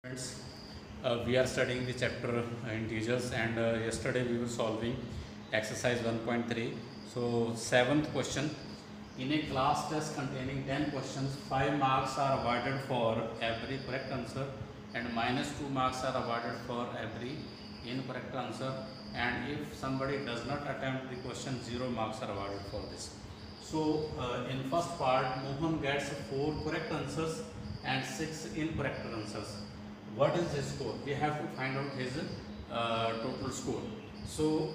Friends, we are studying the chapter integers, and yesterday we were solving exercise 1.3. So, seventh question. In a class test containing 10 questions, 5 marks are awarded for every correct answer and minus 2 marks are awarded for every incorrect answer, and if somebody does not attempt the question, 0 marks are awarded for this. So, in first part, Mohan gets 4 correct answers and 6 incorrect answers. What is his score? We have to find out his total score. So,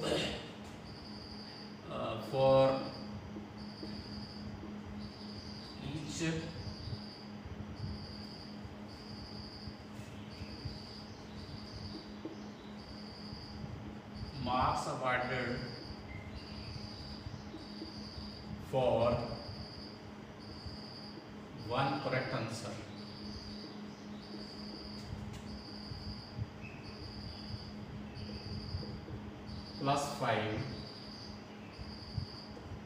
for each marks awarded for one correct answer, plus 5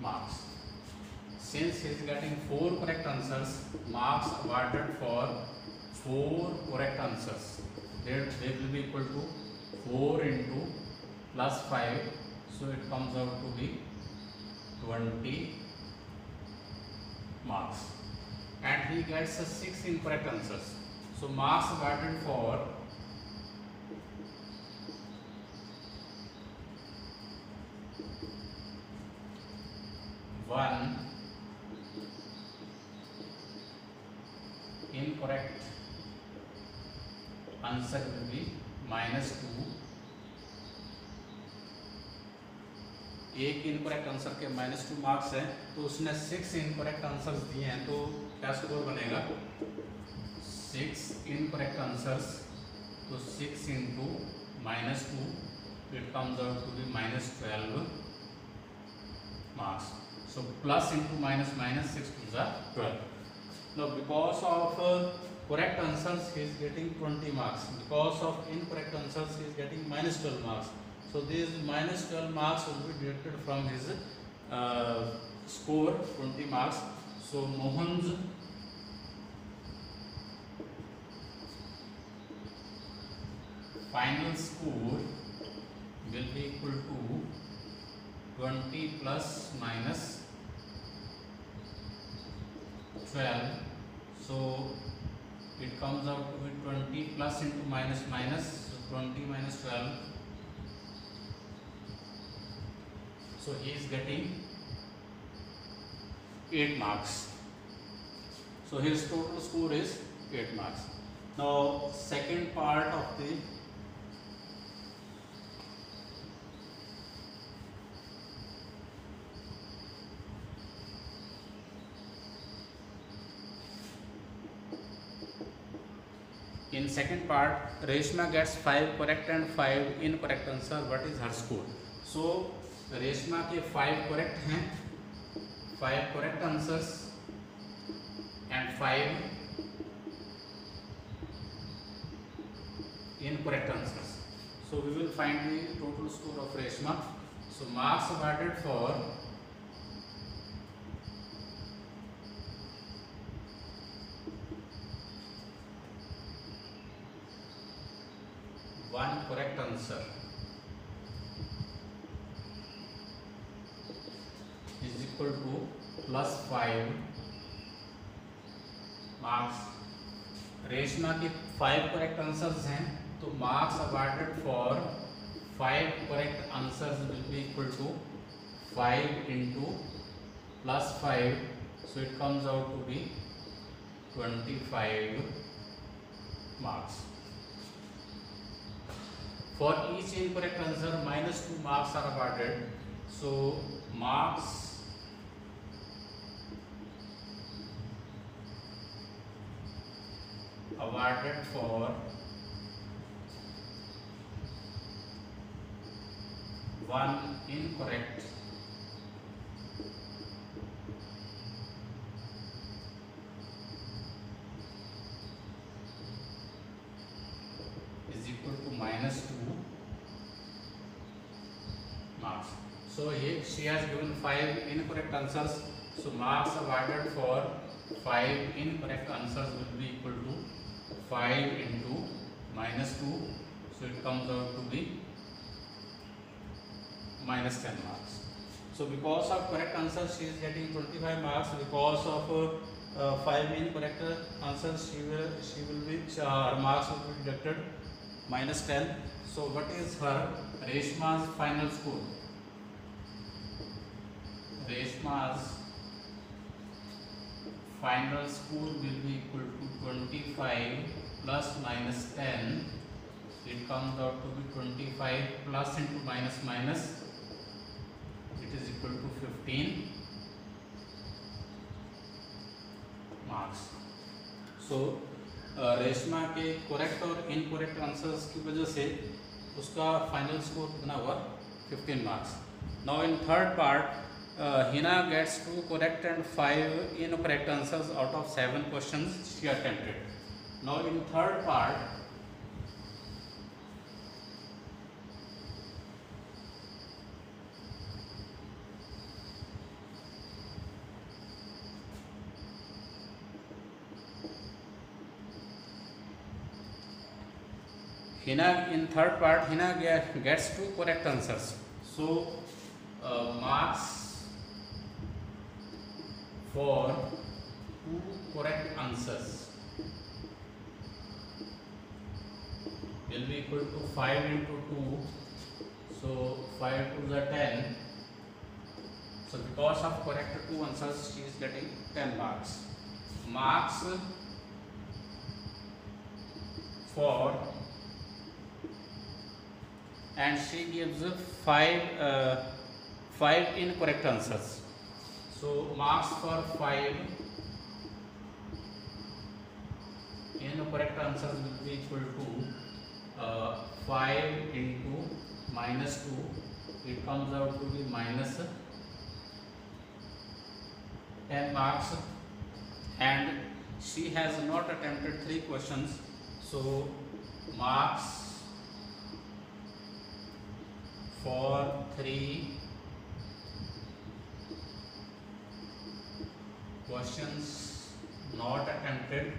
marks. Since he is getting 4 correct answers, marks awarded for 4 correct answers, they will be equal to 4 into plus 5, so it comes out to be 20 marks. And he gets 6 incorrect answers, so marks awarded for 1 incorrect answer will be minus 2. एक incorrect answer के minus 2 marks है, तो उसने 6 incorrect answers दिए हैं, तो क्या score बनेगा? 6 इनकरेक्ट आंसर्स, तो 6 into minus 2, it comes out to be minus 12 marks. So plus into minus minus 6 to the 12. Now because of correct answers he is getting 20 marks. Because of incorrect answers he is getting minus 12 marks. So these minus 12 marks will be deducted from his score 20 marks. So Mohan's final score will be equal to 20 plus minus 12, so it comes out to be 20 plus into minus minus, so 20 minus 12, so he is getting 8 marks. So his total score is 8 marks. Now second part of the in second part, Reshma gets 5 correct and 5 incorrect answer. What is her score? So Reshma के 5 correct हैं, 5 correct answers and 5 incorrect answers. So we will find the total score of Reshma. So marks awarded for one correct answer is equal to plus 5 marks. Reshma के 5 correct answers हैं, तो marks awarded for 5 correct answers will be equal to 5 into plus 5, so it comes out to be 25 marks. For each incorrect answer, minus 2 marks are awarded. So marks awarded for 1 incorrect is equal to minus 2 marks. So here she has given 5 incorrect answers. So marks awarded for 5 incorrect answers will be equal to 5 into So it comes out to be minus 10 marks. So because of correct answer she is getting 25 marks. Because of 5 incorrect answers her marks will be deducted minus 10. So what is her Reshma's final score? Reshma's final score will be equal to 25 plus minus 10. It comes out to be 25 plus into minus minus. It is equal to 15 marks. So Reshma के correct और incorrect answers की वजह से उसका final score कितना हुआ 15 marks. Now in third part Hina gets 2 correct and 5 incorrect answers out of 7 questions she attempted. Now in third part Hina gets 2 correct answers. So marks for 2 correct answers will be equal to 5 into 2. So 5 to the 10. So because of correct 2 answers she is getting 10 marks. Marks for, and she gives 5 incorrect answers. So marks for 5 incorrect answers will be equal to 5 into minus 2. It comes out to be minus 10 marks, and she has not attempted 3 questions. So marks for 3 questions not attempted.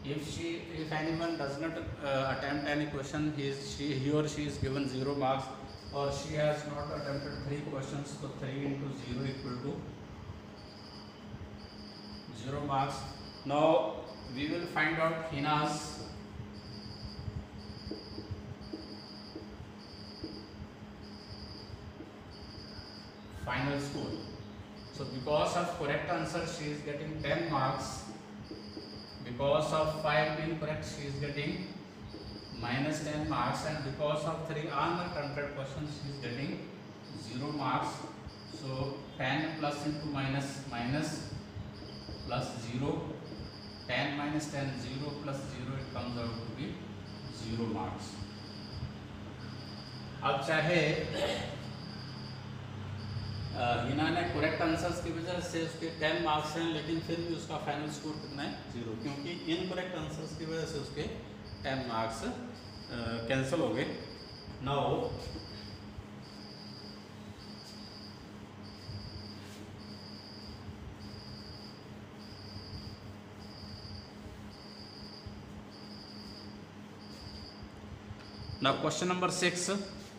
If anyone does not attempt any question, he or she is given 0 marks, or she has not attempted 3 questions, so 3 into 0 equal to 0 marks. Now we will find out Hina's final score. So because of correct answer she is getting 10 marks. Because of 5 incorrect she is getting minus 10 marks, and because of 3 unattempted questions she is getting 0 marks. So 10 plus into minus minus plus 0. 10 minus 10, 0 plus 0, it comes out to be 0 marks. अब चाहे हिना ने correct answers की वजह से उसके 10 marks हैं, लेकिन फिर भी उसका फाइनल स्कोर कितना है 0, क्योंकि इनकरेक्ट आंसर्स की वजह से उसके 10 मार्क्स कैंसिल हो गए. Now question number 6.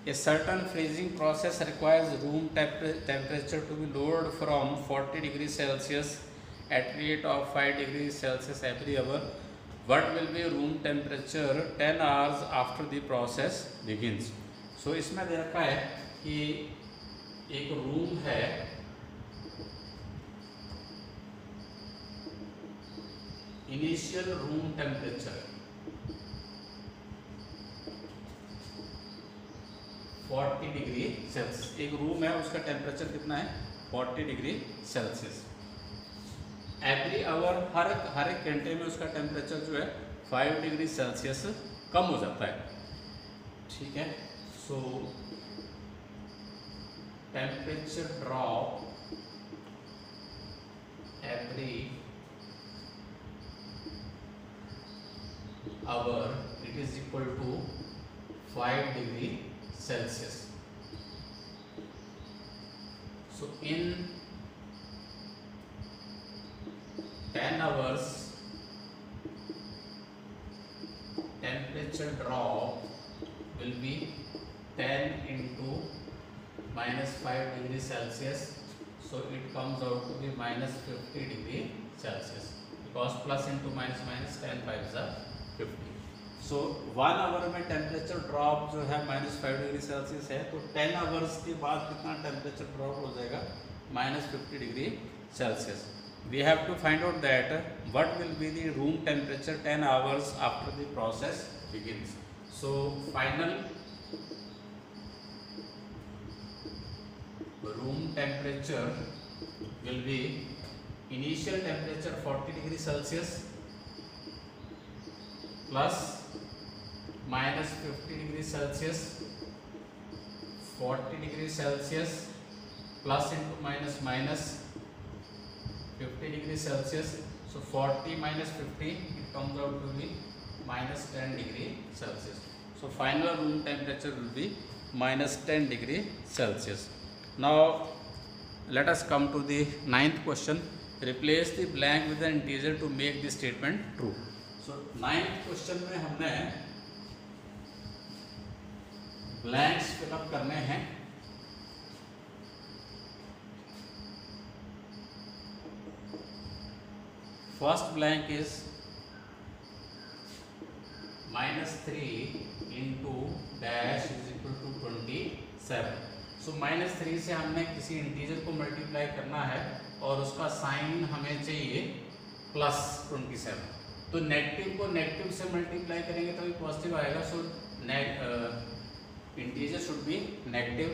A certain freezing process requires room temperature to be lowered from 40 degrees Celsius at rate of 5 degrees Celsius every hour. What will be room temperature 10 hours after the process begins? So इसमें दे रखा है कि एक room है, initial room temperature 40 degree Celsius. एक room है, उसका temperature कितना है 40 डिग्री सेल्सियस. एवरी आवर, हर एक घंटे में उसका टेम्परेचर जो है 5 डिग्री सेल्सियस कम हो जाता है. ठीक है. So temperature drop every hour, it is equal to 5 degree Celsius. So in 10 hours temperature drop will be 10 into minus 5 degree Celsius. So it comes out to be minus 50 degree Celsius, because plus into minus minus 10 5 is 50. So 1 our में temperature drop जो है minus 5 degree Celsius है, तो 10 hours के बाद कितना temperature drop हो जाएगा, minus 50 degree Celsius. We have to find out that what will be the room temperature 10 hours after the process begins. So final room temperature will be initial temperature 40 degree Celsius plus minus 50 degree Celsius, 40 degree Celsius plus into minus minus 50 degree Celsius. So 40 minus 50, it comes out to be minus 10 degree Celsius. So final room temperature will be minus 10 degree Celsius. Now let us come to the 9th question. Replace the blank with an integer to make the statement true. So 9th question में हमने blanks fill up करने हैं. First blank is -3 into dash is equal to 27. So -3 से हमने किसी integer को multiply करना है और उसका साइन हमें चाहिए +27. तो नेगेटिव को नेगेटिव से मल्टीप्लाई करेंगे तो पॉजिटिव आएगा. सो integer should be negative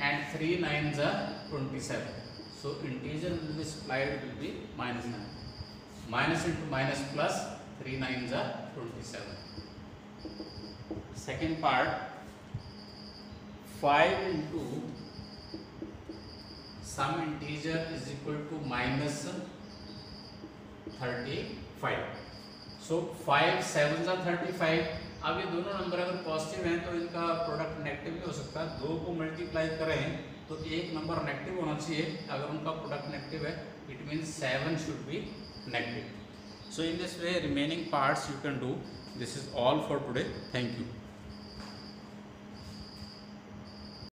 and 3 9s are 27. So integer will be supplied will be -9. Minus into minus plus 3 9s are 27. Second part, 5 into some integer is equal to minus 35. So 5 7s are 35. अब ये दोनों number अगर positive हैं तो इनका product negative भी हो सकता है. 2 को मल्टीप्लाई करें तो एक नंबर नेगेटिव होना चाहिए. अगर उनका प्रोडक्ट नेगेटिव है, it means 7 should be negative. So in this way remaining parts you can do. This is all for today. Thank you.